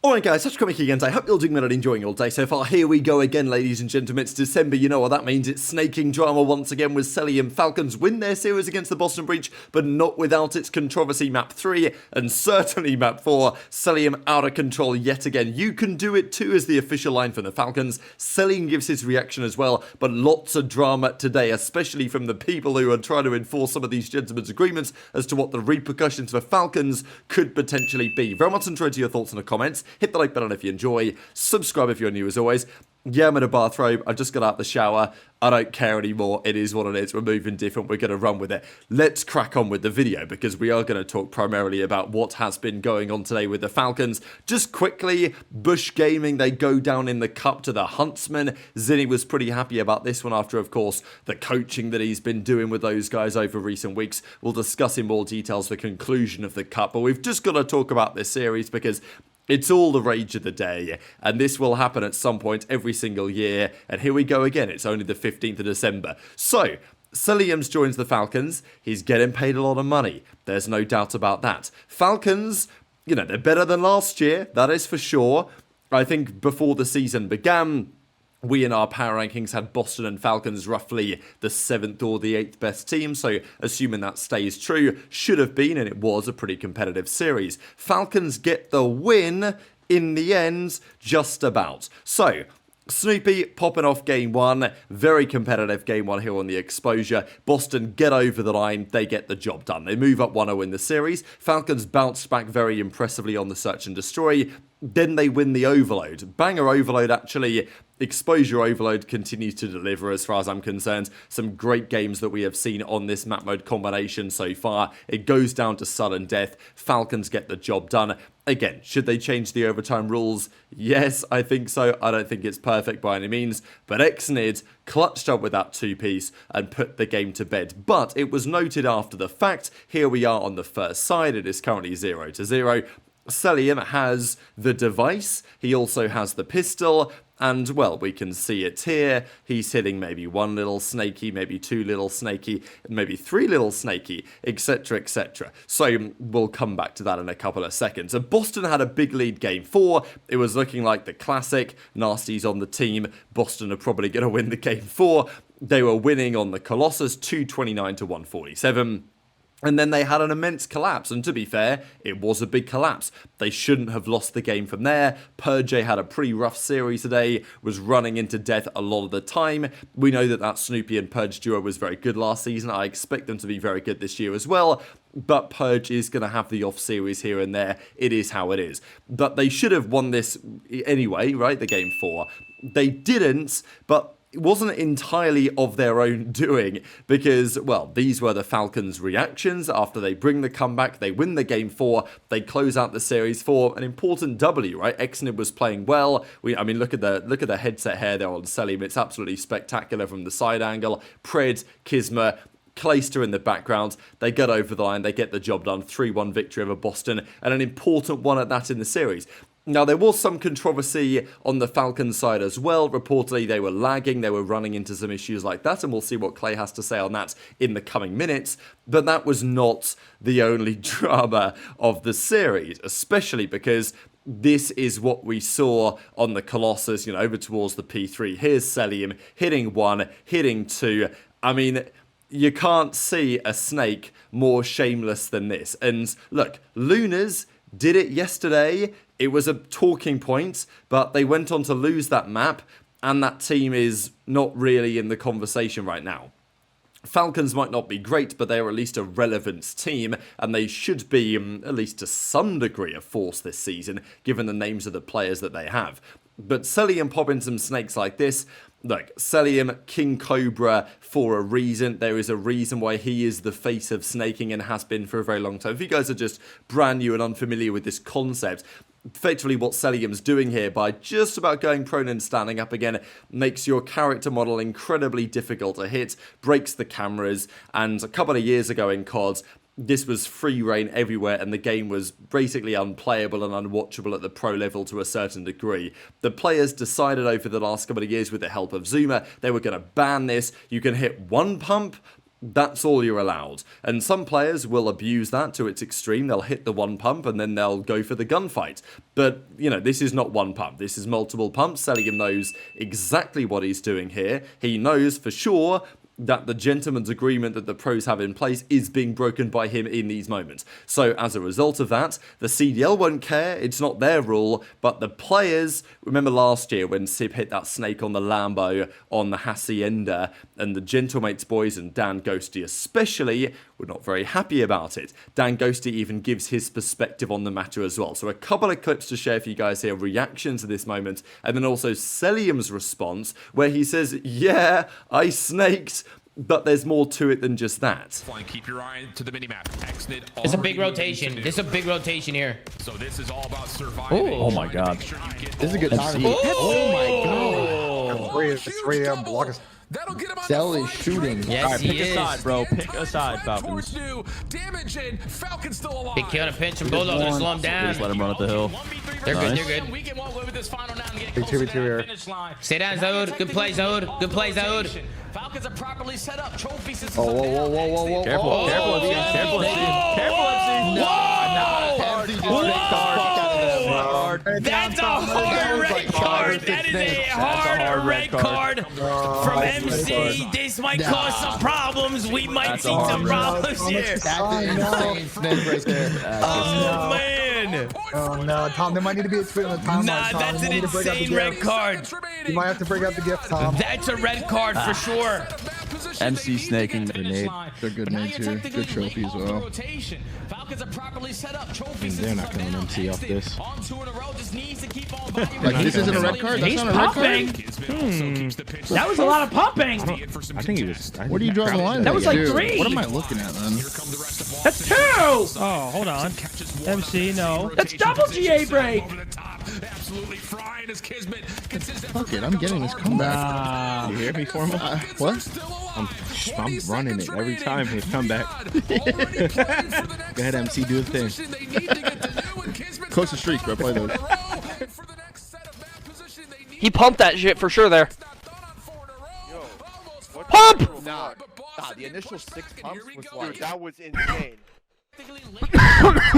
Alright guys, such coming again. I hope you're doing well and enjoying your day so far. Here we go again, ladies and gentlemen. It's December, you know what that means. It's snaking drama once again with Cellium. Falcons win their series against the Boston Breach, but not without its controversy. Map 3 and certainly Map 4. Cellium out of control yet again. You can do it too is the official line from the Falcons. Cellium gives his reaction as well, but lots of drama today, especially from the people who are trying to enforce some of these gentlemen's agreements as to what the repercussions for Falcons could potentially be. Very much enjoyed your thoughts in the comments. Hit the like button if you enjoy. Subscribe if you're new as always. Yeah, I'm in a bathrobe. I've just got out the shower. I don't care anymore. It is what it is. We're moving different. We're going to run with it. Let's crack on with the video because we are going to talk primarily about what has been going on today with the Falcons. Just quickly, Bush Gaming, they go down in the cup to the Huntsman. Zinni was pretty happy about this one after, of course, the coaching that he's been doing with those guys over recent weeks. We'll discuss in more details the conclusion of the cup, but we've just got to talk about this series because it's all the rage of the day, and this will happen at some point every single year, and here we go again. It's only the 15th of December. So, Cellium joins the Falcons. He's getting paid a lot of money. There's no doubt about that. Falcons, you know, they're better than last year, that is for sure. I think before the season began, we in our power rankings had Boston and Falcons roughly the 7th or the 8th best team, so assuming that stays true, should have been, and it was a pretty competitive series. Falcons get the win in the end, just about. So, Snoopy popping off game 1, very competitive game 1 here on the exposure. Boston get over the line, they get the job done. They move up 1-0 in the series. Falcons bounced back very impressively on the search and destroy. Then they win the overload. Banger overload actually. Exposure overload continues to deliver as far as I'm concerned. Some great games that we have seen on this map mode combination so far. It goes down to sudden death. Falcons get the job done. Again, should they change the overtime rules? Yes, I think so. I don't think it's perfect by any means. But Xnid clutched up with that 2-piece and put the game to bed. But it was noted after the fact. Here we are on the first side. It is currently 0-0. Cellium has the device. He also has the pistol. And, well, we can see it here. He's hitting maybe one little snaky, maybe two little snaky, maybe three little snaky, etc, etc. So, we'll come back to that in a couple of seconds. So, Boston had a big lead game 4. It was looking like the classic. Nasty's on the team. Boston are probably going to win the game 4. They were winning on the Colossus, 229 to 147. And then they had an immense collapse, and to be fair, it was a big collapse. They shouldn't have lost the game from there. Purge had a pretty rough series today, was running into death a lot of the time. We know that Snoopy and Purge duo was very good last season. I expect them to be very good this year as well. But Purge is going to have the off series here and there. It is how it is. But they should have won this anyway, right? The game 4. They didn't, but it wasn't entirely of their own doing because, well, these were the Falcons' reactions after they bring the comeback, they win the game 4, they close out the series for an important W, right? Xnid was playing well. I mean, look at the headset hair there on Cellium. It's absolutely spectacular from the side angle. Pred, Kisma, Clayster in the background, they get over the line, they get the job done, 3-1 victory over Boston, and an important one at that in the series. Now, there was some controversy on the Falcons side as well. Reportedly, they were lagging, they were running into some issues like that, and we'll see what Clay has to say on that in the coming minutes. But that was not the only drama of the series, especially because this is what we saw on the Colossus, you know, over towards the P3. Here's Cellium hitting 1, hitting 2. I mean, you can't see a snake more shameless than this. And look, Lunarz did it yesterday. It was a talking point, but they went on to lose that map, and that team is not really in the conversation right now. Falcons might not be great, but they're at least a relevant team, and they should be, at least to some degree, a force this season, given the names of the players that they have. But Cellium popping some snakes like this. Look, Cellium, King Cobra for a reason. There is a reason why he is the face of snaking and has been for a very long time. If you guys are just brand new and unfamiliar with this concept, effectively what Cellium's doing here by just about going prone and standing up again makes your character model incredibly difficult to hit, breaks the cameras, and a couple of years ago in COD, this was free reign everywhere and the game was basically unplayable and unwatchable at the pro level to a certain degree. The players decided over the last couple of years with the help of Zuma, they were going to ban this. You can hit one pump, That's all you're allowed. And some players will abuse that to its extreme. They'll hit the one pump and then they'll go for the gunfight. But, you know, this is not one pump. This is multiple pumps. Cellium knows exactly what he's doing here. He knows for sure that the gentleman's agreement that the pros have in place is being broken by him in these moments. So as a result of that, the CDL won't care, it's not their rule, but the players, remember last year when Simp hit that snake on the Lambo on the Hacienda, and the Gentlemates boys and Dan Ghosty especially were not very happy about it. Dan Ghosty even gives his perspective on the matter as well. So a couple of clips to share for you guys here, reaction to this moment, and then also Cellium's response, where he says, yeah, I snaked, but there's more to it than just that. Keep your eye to the minimap. It's a big rotation. This is a big rotation here. So this is all about surviving. Oh my god. This is a good time. Oh my god. It's 3 a.m. block us. Cell is shooting. Yes, he pick is. a side, bro. Pick a side, Falcons. Damage in. Falcons still alive. Big kill to pinch him. Bulldog to slow him down. Just let him run up the hill. They're good. Nice. They're good. We can walk away with this final down and get Big closer 2v2 to that here. finish line. Stay down, Zod. Good play, Zod. Good play, Zod. Falcons are properly set up. Trophy systems. Oh, whoa. Careful, careful, MC. Careful, MC. Careful, MC. That's a hard red card. That is a hard red card from MC. This might cause some problems. We might see some problems here. That's an insane snake right there. Oh, man. Oh, no. Tom, there might need to be a split on the timeline. Nah, Tom. that's You an need to break out the insane red gift. card. You might have to break out the gift, Tom. That's a red card for sure. MC snaking the grenade. They're good nades here. Good trophy as well. Falcons are properly set up. They're not going to MC off this. Like, this isn't a red card? That's He's not a red pumping. card? That was a lot of pumping. I think he was. Where do you draw the line? That was like Dude, 3. What am I looking at then? That's 2. Oh, hold on. MC, no. That's double GA break. Absolutely frying his Kismet. Fuck it, I'm getting this comeback. You hear me, Formal? What? I'm running it every time his comeback. Go ahead, MC, do the thing. Close the streak, bro. Play those. He pumped that shit for sure there. Pump! Nah, the initial 6 pumps was like, that was insane.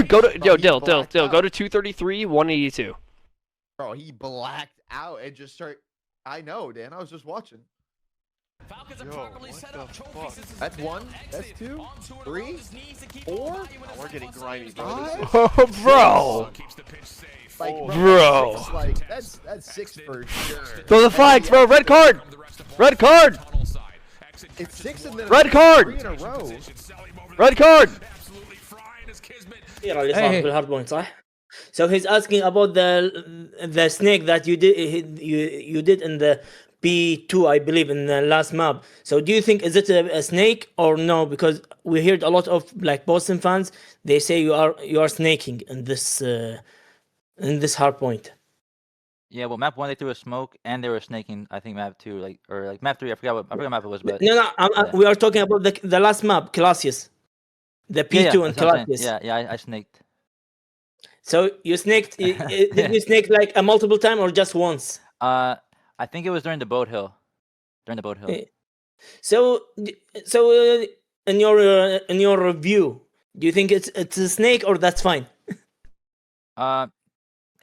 Go to Dill, go to 233, 182. Bro, he blacked out and just started. I know, Dan. I was just watching. Yo, what the fuck? That's 1. That's 2. 3. 4. Oh, we're getting grimy, bro. Oh, bro. Like, Bro. Six, like, that's 6 for sure. Throw the flags, bro. Red card. Red card. It's 6 and then Red card. 3 in a row. Red card. Hey. So he's asking about the snake that you did in the B2, I believe, in the last map. So do you think is it a snake or no? Because we heard a lot of like Boston fans, they say you are snaking in this hard point. Yeah, well, map 1 they threw a smoke and they were snaking. I think map 2, like map 3, I forgot what map it was, but No, we are talking about the last map, Classius, the P2 and Classius. Yeah, I snaked. So you snaked? Did you snake like a multiple time or just once? I think it was during the boat hill. So in your review, do you think it's a snake or that's fine?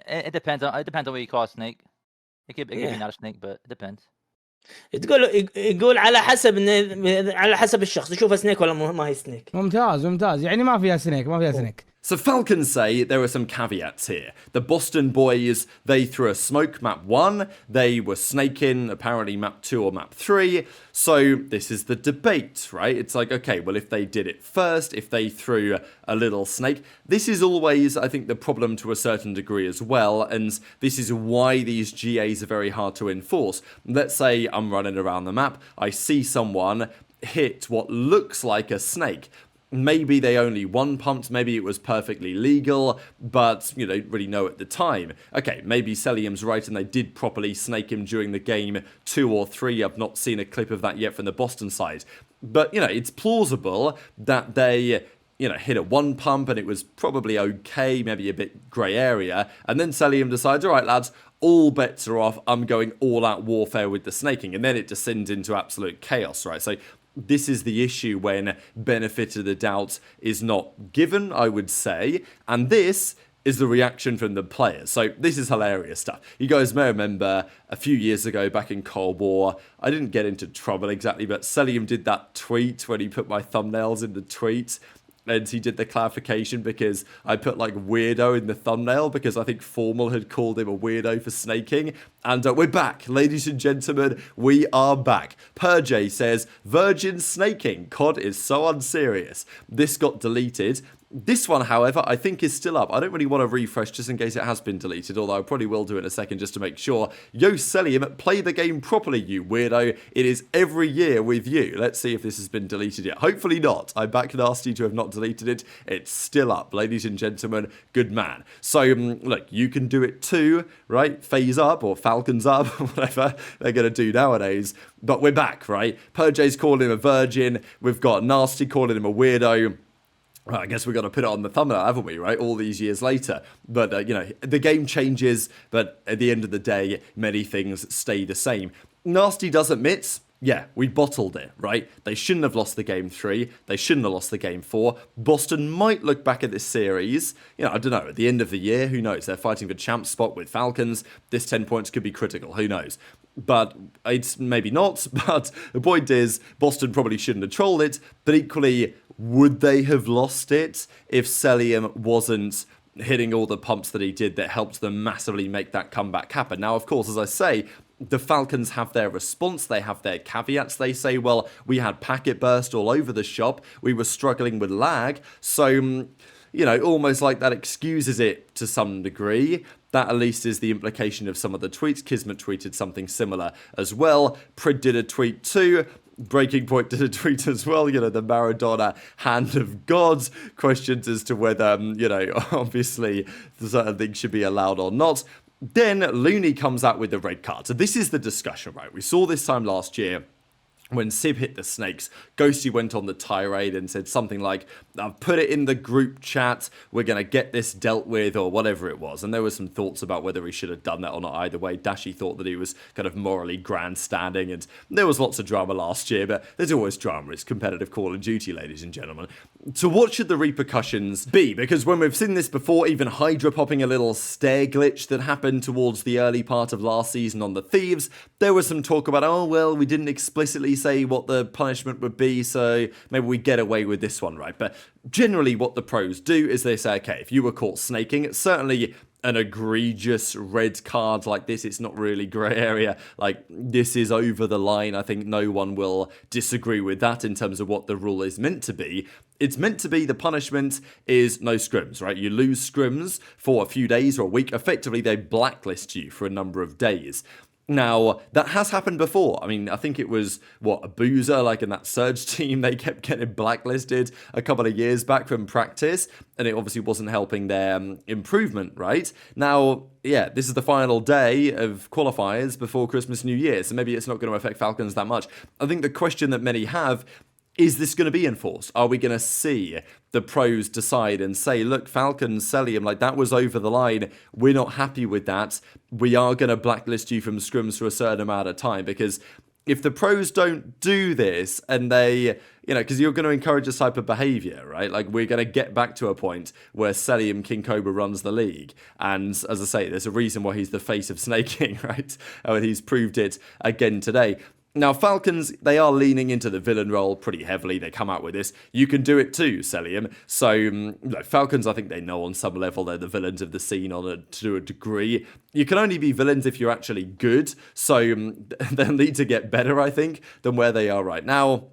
It depends on what you call a snake. It could be not a snake, but it depends. يقول على حسب الشخص يشوفها سنيك ولا ما هي سنيك. ممتاز يعني ما فيها سنيك. So Falcons say there are some caveats here. The Boston boys, they threw a smoke map 1, they were snaking apparently map 2 or map 3, so this is the debate, right? It's like, okay, well if they did it first, if they threw a little snake, this is always, I think, the problem to a certain degree as well, and this is why these GAs are very hard to enforce. Let's say I'm running around the map, I see someone hit what looks like a snake. Maybe they only one pumped, maybe it was perfectly legal, but you don't really know at the time. Okay, maybe Cellium's right and they did properly snake him during the game 2 or 3. I've not seen a clip of that yet from the Boston side. But, it's plausible that they, hit a 1 pump and it was probably okay, maybe a bit grey area, and then Cellium decides, all right, lads, all bets are off, I'm going all-out warfare with the snaking, and then it descends into absolute chaos, right? So this is the issue when benefit of the doubt is not given, I would say. And this is the reaction from the players. So this is hilarious stuff. You guys may remember a few years ago back in Cold War, I didn't get into trouble exactly, but Cellium did that tweet when he put my thumbnails in the tweet. And he did the clarification because I put like weirdo in the thumbnail because I think Formal had called him a weirdo for snaking. And we're back, ladies and gentlemen, we are back. Purjay says, virgin snaking, COD is so unserious. This got deleted. This one, however, I think is still up. I don't really want to refresh just in case it has been deleted, although I probably will do it in a second just to make sure. Yo, Cellium, play the game properly, you weirdo. It is every year with you. Let's see if this has been deleted yet. Hopefully not. I back Nasty to have not deleted it. It's still up, ladies and gentlemen. Good man. So, look, you can do it too, right? FaZe up or Falcons up, whatever they're going to do nowadays. But we're back, right? Purjay's calling him a virgin. We've got Nasty calling him a weirdo. Well, I guess we've got to put it on the thumbnail, haven't we, right? All these years later. But, you know, the game changes, but at the end of the day, many things stay the same. Nasty does admit, yeah, we bottled it, right? They shouldn't have lost the game 3. They shouldn't have lost the game 4. Boston might look back at this series. You know, I don't know, at the end of the year, who knows? They're fighting for champ spot with Falcons. This 10 points could be critical, who knows? But it's maybe not. But the point is, Boston probably shouldn't have trolled it. But equally, would they have lost it if Cellium wasn't hitting all the pumps that he did that helped them massively make that comeback happen? Now, of course, as I say, the Falcons have their response, they have their caveats. They say, well, we had packet burst all over the shop, we were struggling with lag, so, you know, almost like that excuses it to some degree. That at least is the implication of some of the tweets. Kismet tweeted something similar as well. Prid did a tweet too. Breaking Point did a tweet as well, you know, the Maradona hand of God, questions as to whether, you know, obviously certain things should be allowed or not. Then Looney comes out with the red card. So this is the discussion, right? We saw this time last year when Sib hit the snakes. Ghosty went on the tirade and said something like, I've put it in the group chat, we're going to get this dealt with, or whatever it was. And there were some thoughts about whether he should have done that or not either way. Dashy thought that he was kind of morally grandstanding, and there was lots of drama last year, but there's always drama. It's competitive Call of Duty, ladies and gentlemen. So what should the repercussions be? Because when we've seen this before, even HyDra popping a little stair glitch that happened towards the early part of last season on the Thieves, there was some talk about, oh, well, we didn't explicitly say what the punishment would be, so maybe we get away with this one, right? But generally what the pros do is they say, okay, if you were caught snaking, it's certainly an egregious red card like this. It's not really grey area. Like, this is over the line. I think no one will disagree with that in terms of what the rule is meant to be. It's meant to be the punishment is no scrims, right? You lose scrims for a few days or a week. Effectively, they blacklist you for a number of days. Now, that has happened before. I mean, I think it was, Abuzah, like in that Surge team, they kept getting blacklisted a couple of years back from practice, and it obviously wasn't helping their improvement, right? Now, yeah, this is the final day of qualifiers before Christmas, New Year, so maybe it's not going to affect Falcons that much. I think the question that many have, is this going to be enforced? Are we going to see the pros decide and say, look, Falcons, Cellium, like that was over the line. We're not happy with that. We are going to blacklist you from scrims for a certain amount of time, because if the pros don't do this and they, you know, because you're going to encourage this type of behavior, right? Like, we're going to get back to a point where Cellium King Cobra runs the league. And as I say, there's a reason why he's the face of snaking, right? And he's proved it again today. Now, Falcons, they are leaning into the villain role pretty heavily. They come out with this. You can do it too, Cellium. So, Falcons, I think they know on some level they're the villains of the scene to a degree. You can only be villains if you're actually good. So, they'll need to get better, I think, than where they are right now.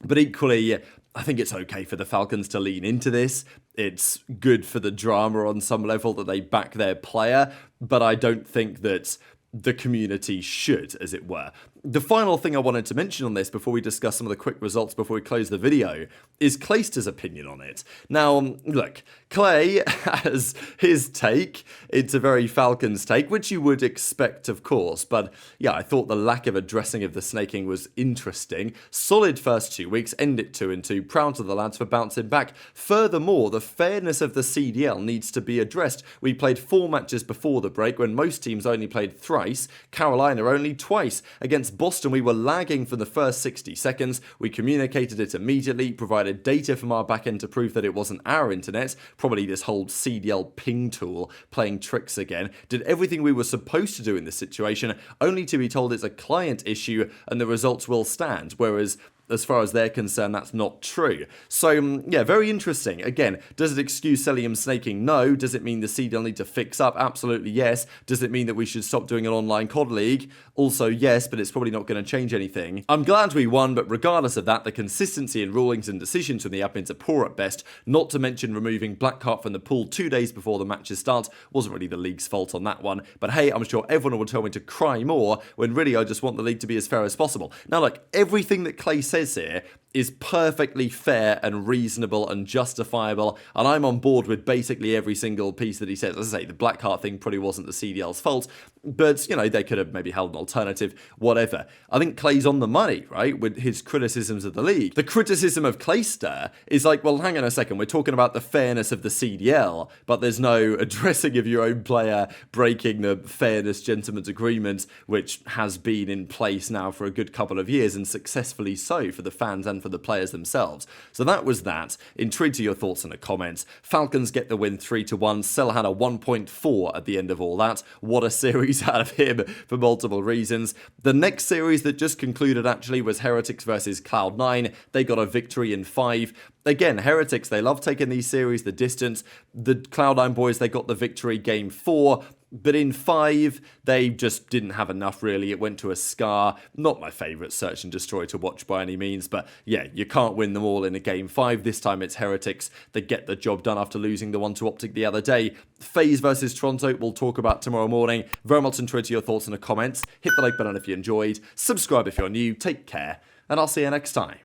But equally, I think it's okay for the Falcons to lean into this. It's good for the drama on some level that they back their player. But I don't think that the community should, as it were. The final thing I wanted to mention on this before we discuss some of the quick results before we close the video is Clayster's opinion on it. Now, look, Clay has his take. It's a very Falcons take, which you would expect, of course. But yeah, I thought the lack of addressing of the snaking was interesting. Solid first 2 weeks, end it 2-2. Proud to the lads for bouncing back. Furthermore, the fairness of the CDL needs to be addressed. We played 4 matches before the break when most teams only played thrice. Carolina only twice. Against against Boston, we were lagging for the first 60 seconds. We communicated it immediately, provided data from our backend to prove that it wasn't our internet, probably this whole CDL ping tool playing tricks again, did everything we were supposed to do in this situation, only to be told it's a client issue and the results will stand, whereas as far as they're concerned, that's not true. So, yeah, very interesting. Again, does it excuse Cellium snaking? No. Does it mean the CDL need to fix up? Absolutely yes. Does it mean that we should stop doing an online COD league? Also yes, but it's probably not going to change anything. I'm glad we won, but regardless of that, the consistency in rulings and decisions from the admins are poor at best, not to mention removing Blackheart from the pool 2 days before the matches start. Wasn't really the league's fault on that one, but hey, I'm sure everyone will tell me to cry more, when really I just want the league to be as fair as possible. Now look, everything that Clay says here is perfectly fair and reasonable and justifiable, and I'm on board with basically every single piece that he says. As I say, the Blackheart thing probably wasn't the CDL's fault, but, you know, they could have maybe held an alternative, whatever. I think Clay's on the money, right, with his criticisms of the league. The criticism of Clayster is like, well, hang on a second, we're talking about the fairness of the CDL, but there's no addressing of your own player breaking the fairness gentleman's agreement, which has been in place now for a good couple of years, and successfully so for the fans and for the players themselves. So that was that. Intrigued to your thoughts in the comments. Falcons get the win 3-1. Cell had a 1.4 at the end of all that. What a series out of him for multiple reasons. The next series that just concluded actually was Heretics versus Cloud9. They got a victory in 5. Again, Heretics, they love taking these series the distance. The Cloud9 boys, they got the victory game 4. But in 5, they just didn't have enough, really. It went to a scar. Not my favourite Search and Destroy to watch by any means, but yeah, you can't win them all in a game 5. This time it's Heretics that get the job done after losing the one to OpTic the other day. FaZe versus Toronto, we'll talk about tomorrow morning. Very much intrigued to your thoughts in the comments. Hit the like button if you enjoyed. Subscribe if you're new. Take care, and I'll see you next time.